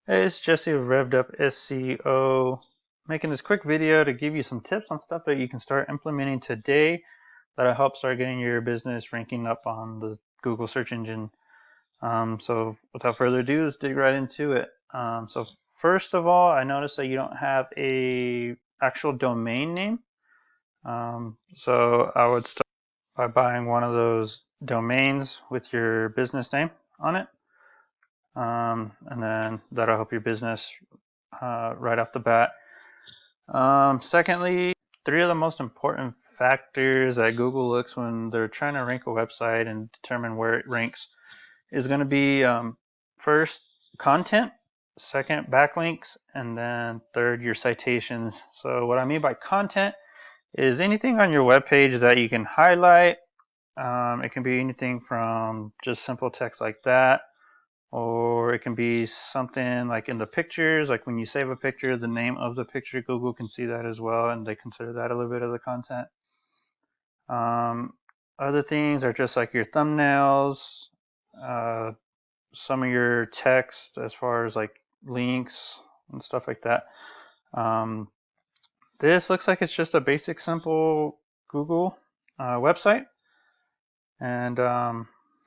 Hey, it's Jesse of Revved Up SEO, making this quick video to give you some tips on stuff that you can start implementing today that'll help start getting your business ranking up on the Google search engine. So without further ado, let's dig right into it. So first of all, I noticed that you don't have a actual domain name. So I would start by buying one of those domains with your business name on it. And then that'll help your business right off the bat. Secondly, three of the most important factors that Google looks when they're trying to rank a website and determine where it ranks is going to be first, content, second, backlinks, and then third, your citations. So what I mean by content is anything on your web page that you can highlight. It can be anything from just simple text like that, or it can be something like in the pictures, like when you save a picture, the name of the picture, Google can see that as well, and they consider that a little bit of the content. Um, Other things are just like your thumbnails, uh, some of your text as far as like links and stuff like that. Um, this looks like it's just a basic, simple Google website, and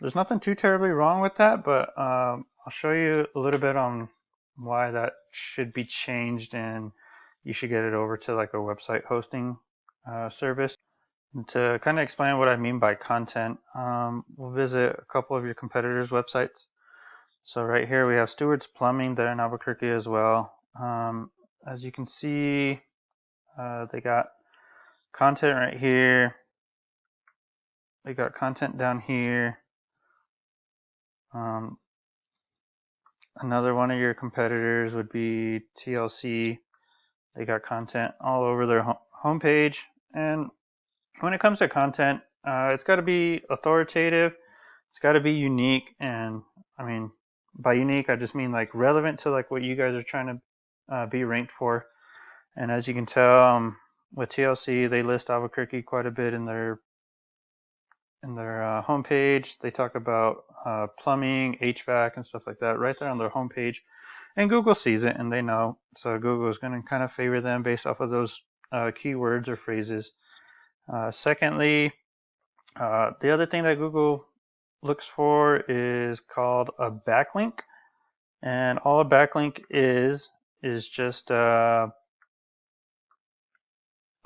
there's nothing too terribly wrong with that, but I'll show you a little bit on why that should be changed, and you should get it over to like a website hosting service. And to kind of explain what I mean by content, we'll visit a couple of your competitors' websites. So right here we have Stewart's Plumbing there in Albuquerque as well. As you can see, they got content right here. They got content down here. Um, Another one of your competitors would be TLC. They got content all over their homepage. And when it comes to content, it's got to be authoritative. It's got to be unique. And I mean, by unique, I just mean like relevant to like what you guys are trying to be ranked for. And as you can tell, with TLC, they list Albuquerque quite a bit in their homepage. They talk about plumbing, HVAC, and stuff like that right there on their homepage. And Google sees it and they know. So Google is going to kind of favor them based off of those keywords or phrases. Secondly, the other thing that Google looks for is called a backlink. And all a backlink is just a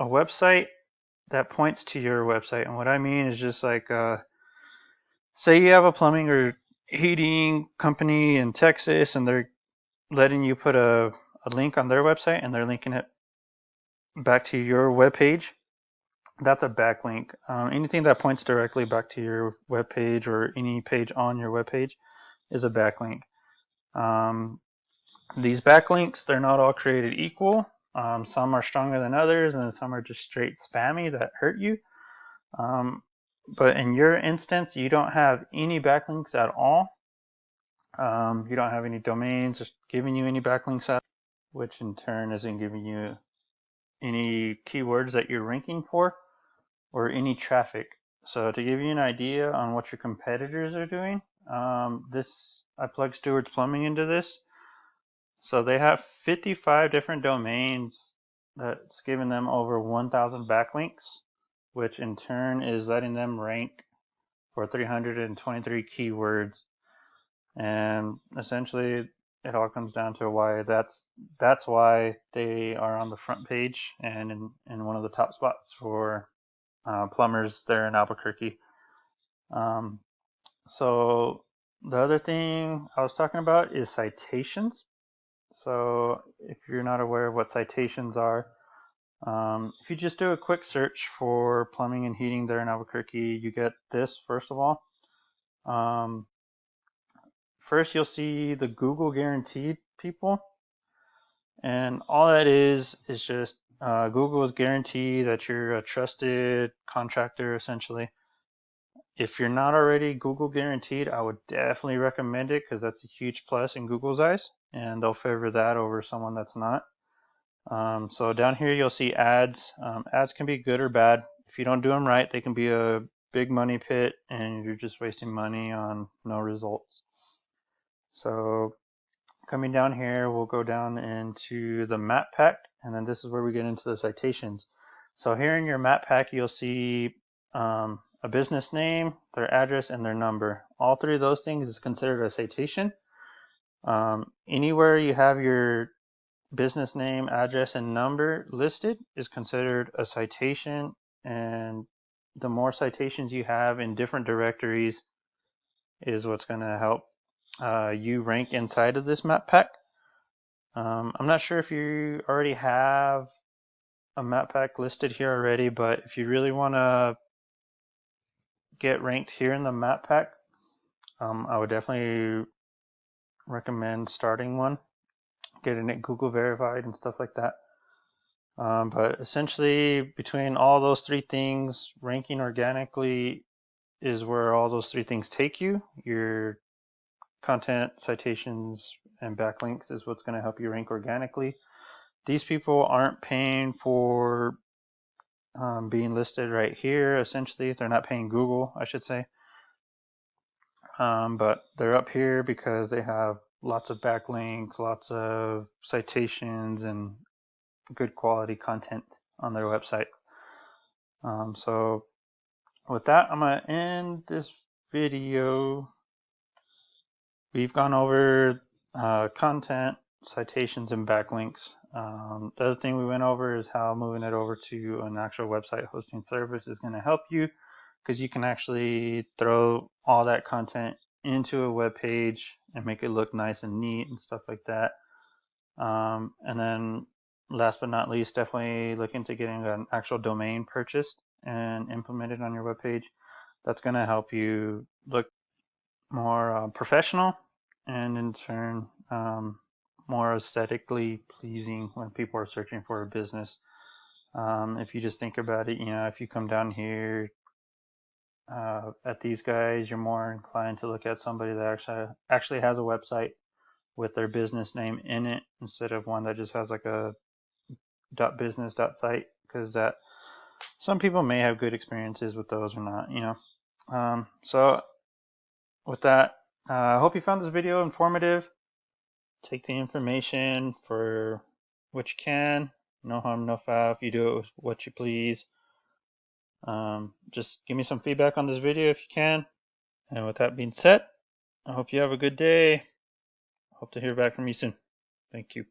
website that points to your website. And what I mean is just like, say you have a plumbing or heating company in Texas and they're letting you put a link on their website and they're linking it back to your web page. That's a backlink. Anything that points directly back to your web page or any page on your web page is a backlink. Um, these backlinks, they're not all created equal. Some are stronger than others, and some are just straight spammy that hurt you. Um, but in your instance, you don't have any backlinks at all. You don't have any domains just giving you any backlinks at, which in turn isn't giving you any keywords that you're ranking for or any traffic. So to give you an idea on what your competitors are doing, this I plugged Stewart's Plumbing into this. So they have 55 different domains that's giving them over 1,000 backlinks, which in turn is letting them rank for 323 keywords. And essentially, it all comes down to why that's why they are on the front page and in one of the top spots for plumbers there in Albuquerque. Um, so the other thing I was talking about is citations. So if you're not aware of what citations are, if you just do a quick search for plumbing and heating there in Albuquerque, you get this first of all. Um, First, you'll see the Google guaranteed people, and all that is just Google is guarantee that you're a trusted contractor essentially. If you're not already Google guaranteed, I would definitely recommend it because that's a huge plus in Google's eyes, and they'll favor that over someone that's not. So down here you'll see ads. Ads can be good or bad. If you don't do them right, they can be a big money pit, and you're just wasting money on no results. So coming down here, we'll go down into the map pack, and then this is where we get into the citations. So here in your map pack, you'll see a business name, their address, and their number. All three of those things is considered a citation. Anywhere you have your business name, address, and number listed is considered a citation, and the more citations you have in different directories is what's going to help you rank inside of this map pack. I'm not sure if you already have a map pack listed here already, but if you really want to get ranked here in the map pack, I would definitely recommend starting one, getting it Google verified and stuff like that. But essentially, between all those three things, ranking organically is where all those three things take you. Your content, citations, and backlinks is what's going to help you rank organically. These people aren't paying for being listed right here, essentially. They're not paying Google, I should say. But they're up here because they have lots of backlinks, lots of citations, and good quality content on their website. So with that, I'm going to end this video. We've gone over content, citations, and backlinks. The other thing we went over is how moving it over to an actual website hosting service is going to help you, because you can actually throw all that content into a web page and make it look nice and neat and stuff like that. And then last but not least, definitely look into getting an actual domain purchased and implemented on your web page. That's going to help you look more professional, and in turn more aesthetically pleasing when people are searching for a business. If you just think about it, if you come down here at these guys, you're more inclined to look at somebody that actually has a website with their business name in it, instead of one that just has like a .business.site, because that some people may have good experiences with those or not. So with that, I hope you found this video informative. Take the information for what you can. No harm, no foul. If you do it with what you please. Just give me some feedback on this video if you can. And with that being said, I hope you have a good day. Hope to hear back from you soon. Thank you.